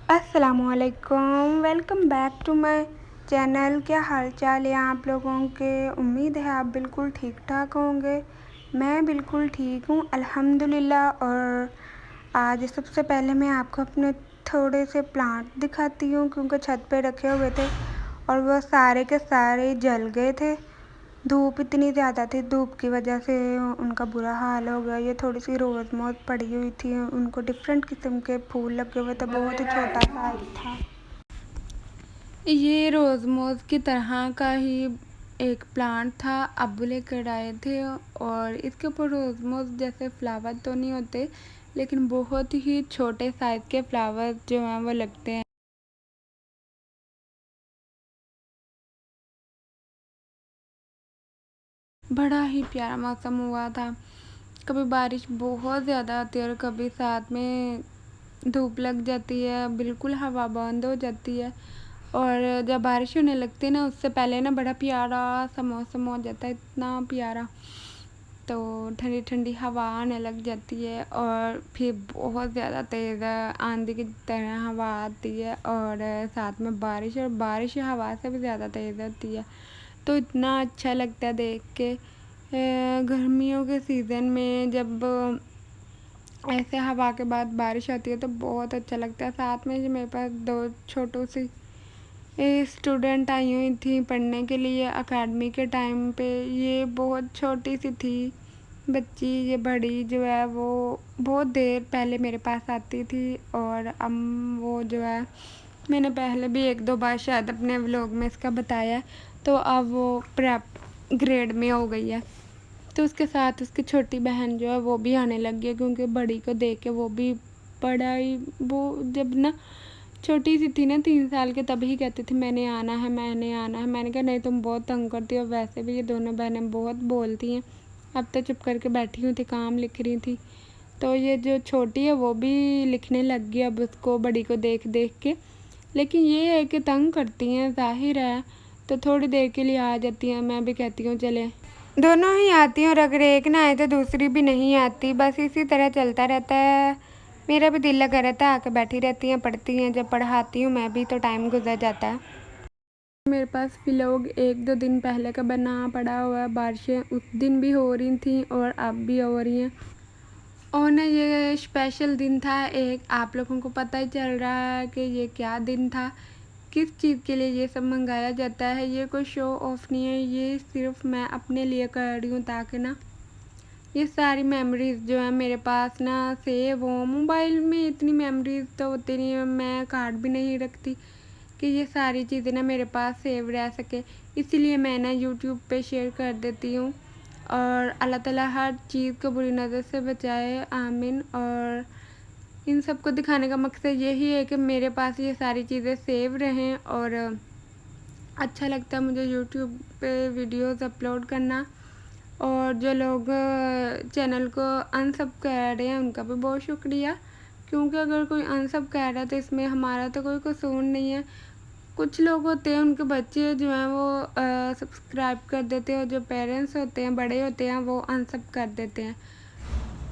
अस्सलामुअलैकुम, welcome back to my channel. क्या हाल चाल है आप लोगों के? उम्मीद है आप बिल्कुल ठीक ठाक होंगे। मैं बिल्कुल ठीक हूँ अल्हम्दुलिल्लाह। और आज सबसे पहले मैं आपको अपने थोड़े से प्लांट दिखाती हूँ, क्योंकि छत पे रखे हुए थे और वह सारे के सारे जल गए थे। धूप इतनी ज़्यादा थी, धूप की वजह से उनका बुरा हाल हो गया। ये थोड़ी सी रोज़ मौज पड़ी हुई थी, उनको डिफरेंट किस्म के फूल लगे हुए थे, बहुत ही छोटा साइज था। ये रोज़ मौज की तरह का ही एक प्लांट था, अब्बू लेकर आए थे। और इसके ऊपर रोज़ मौज जैसे फ्लावर तो नहीं होते, लेकिन बहुत ही छोटे साइज़ के फ्लावर जो हैं वो लगते हैं। बड़ा ही प्यारा मौसम हुआ था। कभी बारिश बहुत ज़्यादा आती है और कभी साथ में धूप लग जाती है, बिल्कुल हवा बंद हो जाती है। और जब बारिश होने लगती है ना, उससे पहले ना बड़ा प्यारा सा मौसम हो जाता है, इतना प्यारा। तो ठंडी ठंडी हवा आने लग जाती है और फिर बहुत ज़्यादा तेज़ आंधी की तरह हवा आती है और साथ में बारिश, और बारिश हवा से भी ज़्यादा तेज़ होती है। तो इतना अच्छा लगता है देख के। गर्मियों के सीज़न में जब ऐसे हवा के बाद बारिश आती है तो बहुत अच्छा लगता है। साथ में जो मेरे पास दो छोटू सी स्टूडेंट आई हुई थी पढ़ने के लिए एकेडमी के टाइम पे। ये बहुत छोटी सी थी बच्ची, ये बड़ी जो है वो बहुत देर पहले मेरे पास आती थी। और अब वो जो है, मैंने पहले भी एक दो बार शायद अपने व्लॉग में इसका बताया, तो अब वो प्रेप ग्रेड में हो गई है। तो उसके साथ उसकी छोटी बहन जो है वो भी आने लग गई, क्योंकि बड़ी को देख के वो भी बड़ा ही, वो जब ना छोटी सी थी ना 3 साल के, तभी कहती थी मैंने आना है, मैंने आना है। मैंने कहा नहीं, तुम बहुत तंग करती हो, वैसे भी ये दोनों बहनें बहुत बोलती हैं। अब तो चुप करके बैठी हुई थी, काम लिख रही थी। तो ये जो छोटी है वो भी लिखने लग गई अब उसको बड़ी को देख देख के। लेकिन ये है कि तंग करती हैं, ज़ाहिर है, तो थोड़ी देर के लिए आ जाती हैं। मैं भी कहती हूँ चले, दोनों ही आती हैं, और अगर एक ना आए तो दूसरी भी नहीं आती, बस इसी तरह चलता रहता है। मेरा भी दिल लगा रहता है, आके बैठी रहती हैं, पढ़ती हैं। जब पढ़ाती हूँ मैं भी तो टाइम गुजर जाता है। मेरे पास व्लॉग एक दो दिन पहले का बना पड़ा हुआ है। बारिशें उस दिन भी हो रही थी और अब भी हो रही हैं। और ना ये स्पेशल दिन था एक, आप लोगों को पता ही चल रहा है कि ये क्या दिन था, किस चीज़ के लिए ये सब मंगाया जाता है। ये कोई शो ऑफ नहीं है, ये सिर्फ मैं अपने लिए कर रही हूँ, ताकि ना ये सारी मेमोरीज़ जो है मेरे पास ना सेव हो। मोबाइल में इतनी मेमोरीज़ तो होती नहीं है, मैं कार्ड भी नहीं रखती कि ये सारी चीज़ें ना मेरे पास सेव रह सके। इसीलिए मैं ना यूट्यूब पे शेयर कर देती हूँ। और अल्लाह ताला हर चीज़ को बुरी नज़र से बचाए, आमीन। और इन सब को दिखाने का मकसद यही है कि मेरे पास ये सारी चीज़ें सेव रहें। और अच्छा लगता है मुझे यूट्यूब पे वीडियोज़ अपलोड करना। और जो लोग चैनल को अनसब कर रहे हैं उनका भी बहुत शुक्रिया, क्योंकि अगर कोई अनसब कर रहा है तो इसमें हमारा तो कोई कसूर नहीं है। कुछ लोग होते हैं, उनके बच्चे जो हैं वो सब्सक्राइब कर देते हैं, और जो पेरेंट्स होते हैं, बड़े होते हैं, वो अनसब कर देते हैं,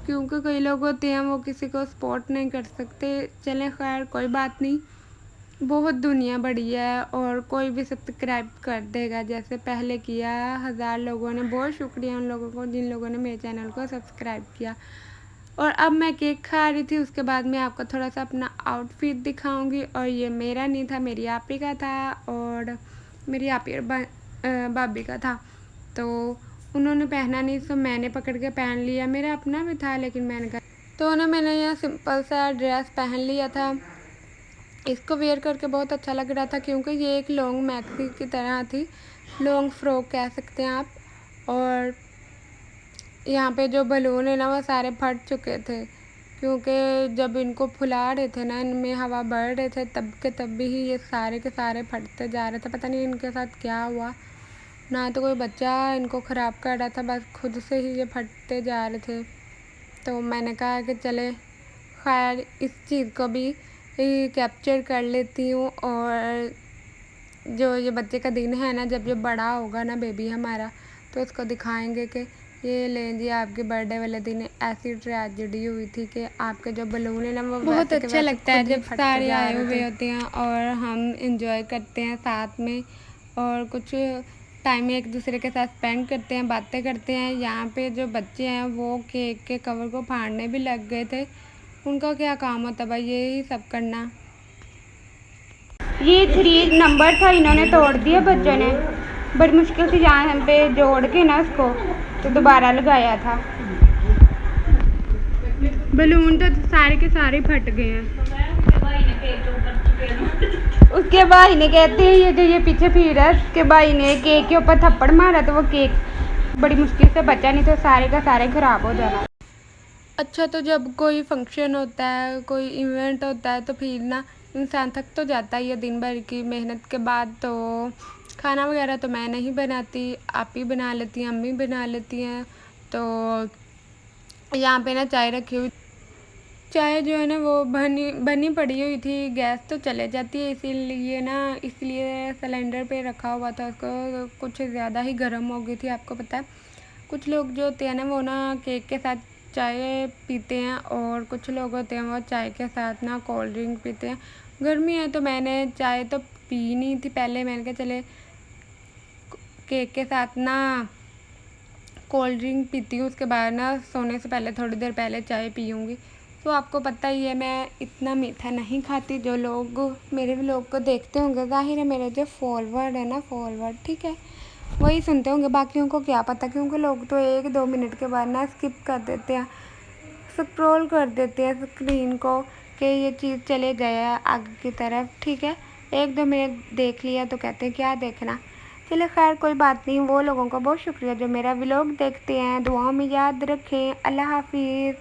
क्योंकि कई लोग होते हैं वो किसी को सपोर्ट नहीं कर सकते। चलें, खैर कोई बात नहीं, बहुत दुनिया बड़ी है और कोई भी सब्सक्राइब कर देगा जैसे पहले किया 1000 लोगों ने। बहुत शुक्रिया उन लोगों को जिन लोगों ने मेरे चैनल को सब्सक्राइब किया। और अब मैं केक खा रही थी, उसके बाद मैं आपको थोड़ा सा अपना आउटफिट दिखाऊंगी। और ये मेरा नहीं था, मेरी आपी का था, और मेरी आपी और भाभी का था। तो उन्होंने पहना नहीं, तो मैंने पकड़ के पहन लिया। मेरा अपना भी था, लेकिन मैंने कहा, तो ना मैंने यह सिंपल सा ड्रेस पहन लिया था। इसको वेयर करके बहुत अच्छा लग रहा था, क्योंकि ये एक लॉन्ग मैक्सी की तरह थी, लॉन्ग फ्रॉक कह सकते हैं आप। और यहाँ पे जो बलून है ना वो सारे फट चुके थे, क्योंकि जब इनको फुला रहे थे ना, इनमें हवा बढ़ रहे थे, तब के तब ही ये सारे के सारे फटते जा रहे थे। पता नहीं इनके साथ क्या हुआ, ना तो कोई बच्चा इनको ख़राब कर रहा था, बस खुद से ही ये फटते जा रहे थे। तो मैंने कहा कि चले, खैर इस चीज़ को भी कैप्चर कर लेती हूँ। और जो ये बच्चे का दिन है ना, जब ये बड़ा होगा ना बेबी हमारा, तो उसको दिखाएंगे कि ये लें जी, आपके बर्थडे वाले दिन ऐसी ट्रेजेडी हुई थी कि आपके जो बलून है ना वो बहुत वैसे के अच्छा वैसे लगता है खुद ही जब फटते सारे जा आए रहे हुए थे। होते हैं और हम इंजॉय करते हैं साथ में और कुछ टाइम एक दूसरे के साथ स्पेंड करते हैं, बातें करते हैं। यहाँ पे जो बच्चे हैं वो केक के कवर को फाड़ने भी लग गए थे। उनका क्या काम होता भाई, यही सब करना। ये 3 नंबर था, इन्होंने तोड़ दिया बच्चों ने। बड़ी मुश्किल से यहाँ पे जोड़ के ना उसको तो दोबारा लगाया था। बलून तो सारे के सारे फट गए हैं। उसके भाई ने कहते हैं ये जो ये पीछे फिर है, उसके भाई ने केक के ऊपर थप्पड़ मारा तो वो केक बड़ी मुश्किल से बचा, नहीं तो सारे का सारे खराब हो जाना। अच्छा, तो जब कोई फंक्शन होता है, कोई इवेंट होता है तो फिर ना इंसान थक तो जाता ही है दिन भर की मेहनत के बाद। तो खाना वगैरह तो मैं नहीं बनाती, आप ही बना लेती हैं, अम्मी बना लेती हैं। तो यहाँ पे ना चाय रखी हुई, चाय जो है ना वो बनी बनी पड़ी हुई थी। गैस तो चले जाती है इसलिए सिलेंडर पे रखा हुआ था, उसको कुछ ज़्यादा ही गर्म हो गई थी। आपको पता है कुछ लोग जो होते हैं ना वो ना केक के साथ चाय पीते हैं और कुछ लोग होते हैं वो चाय के साथ ना कोल्ड ड्रिंक पीते हैं। गर्मी है तो मैंने चाय तो पी नहीं थी पहले, मैंने कहा चले केक के साथ ना कोल्ड ड्रिंक पीती हूँ, उसके बाद ना सोने से पहले थोड़ी देर पहले चाय पीऊँगी। तो आपको पता ही है मैं इतना मीठा नहीं खाती। जो लोग मेरे व्लॉग को देखते होंगे, ज़ाहिर है मेरे जो फॉलोवर है ना, फॉलोवर ठीक है, वही सुनते होंगे, बाकियों को क्या पता, क्योंकि लोग तो 1-2 मिनट के बाद ना स्किप कर देते हैं, स्क्रॉल कर देते हैं स्क्रीन को कि ये चीज़ चले गया आगे की तरफ। ठीक है, 1-2 मिनट देख लिया तो कहते हैं क्या देखना। चलिए खैर कोई बात नहीं, वो लोगों का बहुत शुक्रिया जो मेरा व्लॉग देखते हैं। दुआओं में याद रखें। अल्लाह हाफिज़।